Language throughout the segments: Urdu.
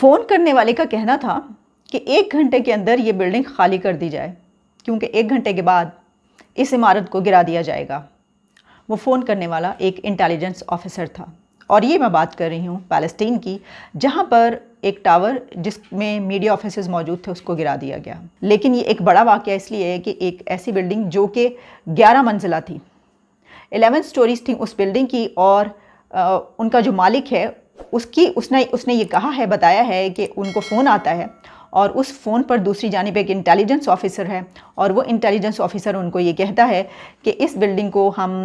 فون کرنے والے کا کہنا تھا کہ 1 گھنٹے کے اندر یہ بلڈنگ خالی کر دی جائے کیونکہ 1 گھنٹے کے بعد اس عمارت کو گرا دیا جائے گا۔ وہ فون کرنے والا ایک انٹیلیجنس آفیسر تھا، اور یہ میں بات کر رہی ہوں پیلسٹین کی، جہاں پر ایک ٹاور جس میں میڈیا آفیسز موجود تھے اس کو گرا دیا گیا۔ لیکن یہ ایک بڑا واقعہ اس لیے ہے کہ ایک ایسی بلڈنگ جو کہ 11 منزلہ تھی، 11 سٹوریز تھیں اس بلڈنگ کی، اور ان کا جو مالک ہے اس نے یہ کہا ہے، بتایا ہے کہ ان کو فون آتا ہے، اور اس فون پر دوسری جانب ایک انٹیلیجنس آفیسر ہے، اور وہ انٹیلیجنس آفیسر ان کو یہ کہتا ہے کہ اس بلڈنگ کو ہم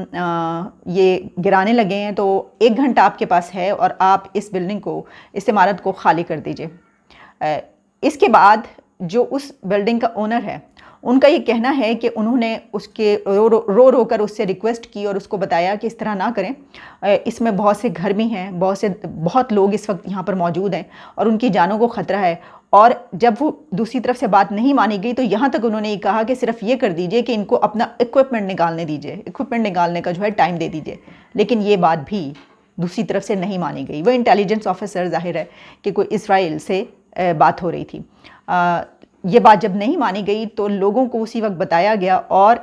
یہ گرانے لگے ہیں، تو 1 گھنٹہ آپ کے پاس ہے اور آپ اس بلڈنگ کو، اس عمارت کو خالی کر دیجئے۔ اس کے بعد جو اس بلڈنگ کا اونر ہے ان کا یہ کہنا ہے کہ انہوں نے اس کے رو کر اس سے ریکویسٹ کی اور اس کو بتایا کہ اس طرح نہ کریں، اس میں بہت سے گھر بھی ہیں، بہت لوگ اس وقت یہاں پر موجود ہیں اور ان کی جانوں کو خطرہ ہے۔ اور جب وہ دوسری طرف سے بات نہیں مانی گئی تو یہاں تک انہوں نے یہ کہا کہ صرف یہ کر دیجئے کہ ان کو اپنا ایکوپمنٹ نکالنے دیجئے، ایکوپمنٹ نکالنے کا جو ہے ٹائم دے دیجئے، لیکن یہ بات بھی دوسری طرف سے نہیں مانی گئی۔ وہ انٹیلیجنس آفیسر، ظاہر ہے کہ کوئی اسرائیل سے بات ہو رہی تھی، یہ بات جب نہیں مانی گئی تو لوگوں کو اسی وقت بتایا گیا، اور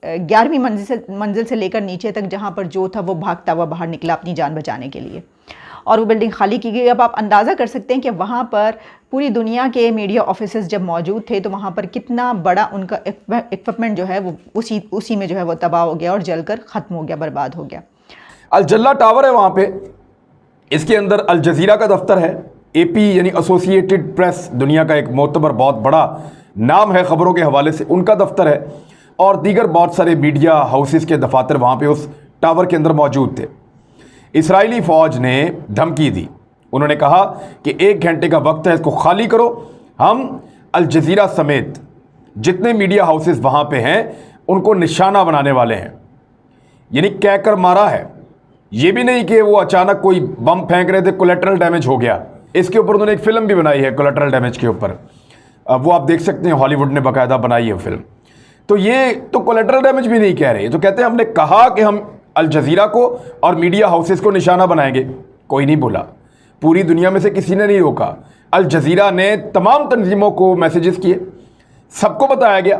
11ویں منزل سے لے کر نیچے تک جہاں پر جو تھا وہ بھاگتا ہوا باہر نکلا اپنی جان بچانے کے لیے، اور وہ بلڈنگ خالی کی گئی۔ اب آپ اندازہ کر سکتے ہیں کہ وہاں پر پوری دنیا کے میڈیا آفیسز جب موجود تھے تو وہاں پر کتنا بڑا ان کا ایکوپمنٹ جو ہے وہ اسی میں جو ہے وہ تباہ ہو گیا اور جل کر ختم ہو گیا، برباد ہو گیا۔ الجلہ ٹاور ہے وہاں پہ، اس کے اندر الجزیرہ کا دفتر ہے، AP یعنی ایسوسیٹڈ پریس، دنیا کا ایک معتبر بہت بڑا نام ہے خبروں کے حوالے سے، ان کا دفتر ہے، اور دیگر بہت سارے میڈیا ہاؤسز کے دفاتر وہاں پہ اس ٹاور کے اندر موجود تھے۔ اسرائیلی فوج نے دھمکی دی، انہوں نے کہا کہ 1 گھنٹے کا وقت ہے، اس کو خالی کرو، ہم الجزیرہ سمیت جتنے میڈیا ہاؤسز وہاں پہ ہیں ان کو نشانہ بنانے والے ہیں۔ یعنی کہہ کر مارا ہے، یہ بھی نہیں کہ وہ اچانک کوئی بم پھینک رہے تھے کولیٹرل ڈیمیج ہو گیا۔ اس کے اوپر انہوں نے ایک فلم بھی بنائی ہے کولیٹرل ڈیمیج کے اوپر، وہ آپ دیکھ سکتے ہیں، ہالی ووڈ نے باقاعدہ بنائی ہے فلم۔ تو یہ تو کولیٹرل ڈیمیج بھی نہیں کہہ رہے، تو کہتے ہیں ہم نے کہا کہ ہم الجزیرہ کو اور میڈیا ہاؤسز کو نشانہ بنائیں گے، کوئی نہیں بولا، پوری دنیا میں سے کسی نے نہیں روکا۔ الجزیرہ نے تمام تنظیموں کو میسیجز کیے، سب کو بتایا گیا،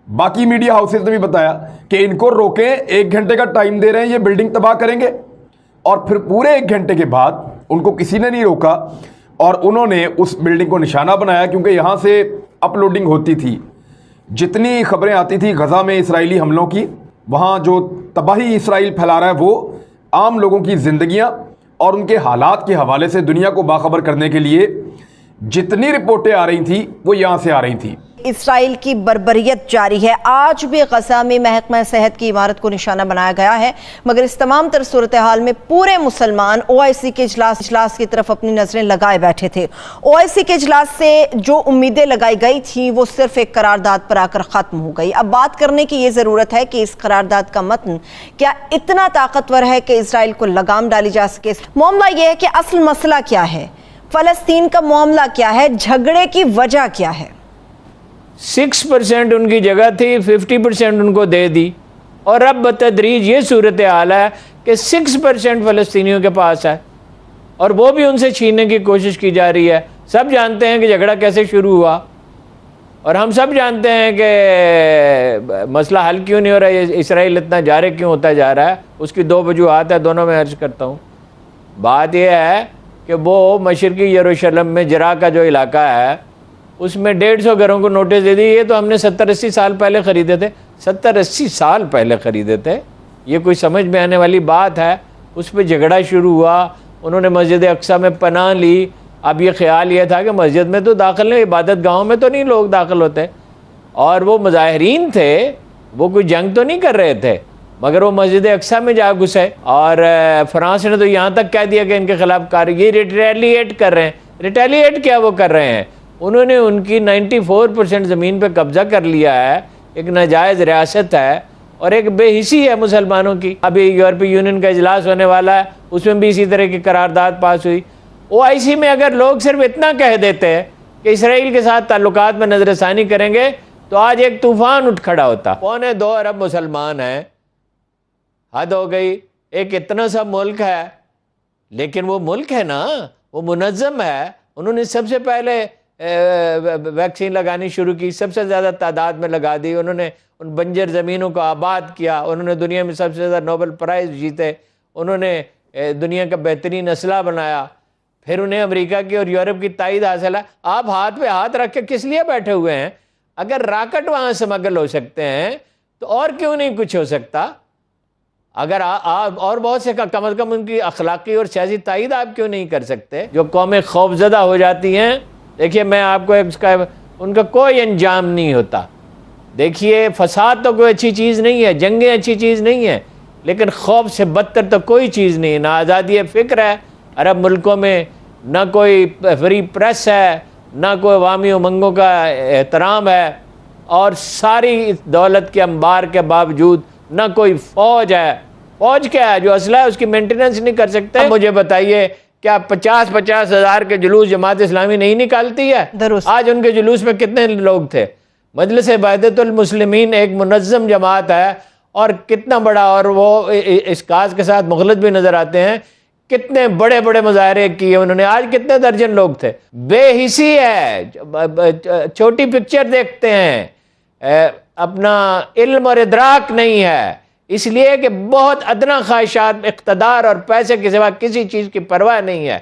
باقی میڈیا ہاؤسز نے بھی بتایا کہ ان کو روکیں، 1 گھنٹے کا ٹائم دے رہے ہیں، یہ بلڈنگ تباہ کریں گے۔ اور پھر پورے 1 گھنٹے کے بعد ان کو کسی نے نہیں روکا، اور انہوں نے اس بلڈنگ کو نشانہ بنایا، کیونکہ یہاں سے اپلوڈنگ ہوتی تھی، جتنی خبریں آتی تھی غزہ میں اسرائیلی حملوں کی، وہاں جو تباہی اسرائیل پھیلا رہا ہے وہ عام لوگوں کی زندگیاں اور ان کے حالات کے حوالے سے دنیا کو باخبر کرنے کے لیے جتنی رپورٹیں آ رہی تھیں وہ یہاں سے آ رہی تھیں۔ اسرائیل کی بربریت جاری ہے، آج بھی غزہ میں محکمہ صحت کی عمارت کو نشانہ بنایا گیا ہے، مگر اس تمام تر صورتحال میں پورے مسلمان OIC کے اجلاس کی طرف اپنی نظریں لگائے بیٹھے تھے۔ OIC کے اجلاس سے جو امیدیں لگائی گئی تھیں وہ صرف ایک قرارداد پر آ کر ختم ہو گئی۔ اب بات کرنے کی یہ ضرورت ہے کہ اس قرارداد کا متن کیا اتنا طاقتور ہے کہ اسرائیل کو لگام ڈالی جا سکے؟ معاملہ یہ ہے کہ اصل مسئلہ کیا ہے، فلسطین کا معاملہ کیا ہے، جھگڑے کی وجہ کیا ہے؟ 6% ان کی جگہ تھی، 50% ان کو دے دی، اور اب بتدریج یہ صورتحال ہے کہ 6% فلسطینیوں کے پاس ہے، اور وہ بھی ان سے چھیننے کی کوشش کی جا رہی ہے۔ سب جانتے ہیں کہ جھگڑا کیسے شروع ہوا، اور ہم سب جانتے ہیں کہ مسئلہ حل کیوں نہیں ہو رہا ہے، اسرائیل اتنا جارح کیوں ہوتا جا رہا ہے۔ اس کی 2 وجوہات ہیں، دونوں میں عرض کرتا ہوں۔ بات یہ ہے کہ وہ مشرقی یروشلم میں جرا کا جو علاقہ ہے اس میں 150 گھروں کو نوٹس دے دی۔ یہ تو ہم نے 70-80 سال پہلے خریدے تھے، 70-80 سال پہلے خریدے تھے، یہ کوئی سمجھ میں آنے والی بات ہے؟ اس پہ جھگڑا شروع ہوا، انہوں نے مسجد اقصیٰ میں پناہ لی۔ اب یہ خیال یہ تھا کہ مسجد میں تو داخل نہیں، عبادت گاہوں میں تو نہیں لوگ داخل ہوتے، اور وہ مظاہرین تھے، وہ کوئی جنگ تو نہیں کر رہے تھے، مگر وہ مسجد اقصیٰ میں جا گھسے۔ اور فرانس نے تو یہاں تک کہہ دیا کہ ان کے خلاف یہ ریٹیلیٹ کر رہے ہیں۔ ریٹیلیٹ کیا وہ کر رہے ہیں؟ انہوں نے ان کی 94% زمین پہ قبضہ کر لیا ہے، ایک ناجائز ریاست ہے اور ایک بے حسی ہے مسلمانوں کی۔ ابھی یورپی یونین کا اجلاس ہونے والا ہے، اس میں بھی اسی طرح کی قرارداد پاس ہوئی۔ OIC میں اگر لوگ صرف اتنا کہہ دیتے ہیں کہ اسرائیل کے ساتھ تعلقات میں نظر ثانی کریں گے تو آج ایک طوفان اٹھ کھڑا ہوتا۔ 2.25 ارب مسلمان ہیں، حد ہو گئی، ایک اتنا سا ملک ہے، لیکن وہ ملک ہے نا، وہ منظم ہے، انہوں نے سب سے پہلے ویکسین لگانی شروع کی، سب سے زیادہ تعداد میں لگا دی، انہوں نے ان بنجر زمینوں کو آباد کیا، انہوں نے دنیا میں سب سے زیادہ نوبل پرائز جیتے، انہوں نے دنیا کا بہترین اسلحہ بنایا، پھر انہیں امریکہ کی اور یورپ کی تائید حاصل ہے۔ آپ ہاتھ پہ ہاتھ رکھ کے کس لیے بیٹھے ہوئے ہیں؟ اگر راکٹ وہاں سمگل ہو سکتے ہیں تو اور کیوں نہیں کچھ ہو سکتا؟ اگر آپ اور بہت سے کم از کم ان کی اخلاقی اور سیاسی تائید آپ کیوں نہیں کر سکتے؟ جو قومیں خوفزدہ ہو جاتی ہیں، دیکھیے میں آپ کو ان کا کوئی انجام نہیں ہوتا۔ دیکھیے فساد تو کوئی اچھی چیز نہیں ہے، جنگیں اچھی چیز نہیں ہے، لیکن خوف سے بدتر تو کوئی چیز نہیں ہے۔ نہ آزادی فکر ہے عرب ملکوں میں، نہ کوئی فری پریس ہے، نہ کوئی عوامی امنگوں کا احترام ہے، اور ساری دولت کے انبار کے باوجود نہ کوئی فوج ہے۔ فوج کیا ہے؟ جو اسلحہ ہے اس کی مینٹیننس نہیں کر سکتے۔ مجھے بتائیے کیا 50 ہزار کے جلوس جماعت اسلامی نہیں نکالتی ہے؟ درست۔ آج ان کے جلوس میں کتنے لوگ تھے؟ مجلس وحدت المسلمین ایک منظم جماعت ہے، اور کتنا بڑا، اور وہ اس کاز کے ساتھ مغلط بھی نظر آتے ہیں، کتنے بڑے بڑے مظاہرے کیے انہوں نے، آج کتنے درجن لوگ تھے؟ بے حسی ہے، چھوٹی پکچر دیکھتے ہیں، اپنا علم اور ادراک نہیں ہے، اس لیے کہ بہت ادنا خواہشات، اقتدار اور پیسے کے سوا کسی چیز کی پرواہ نہیں ہے۔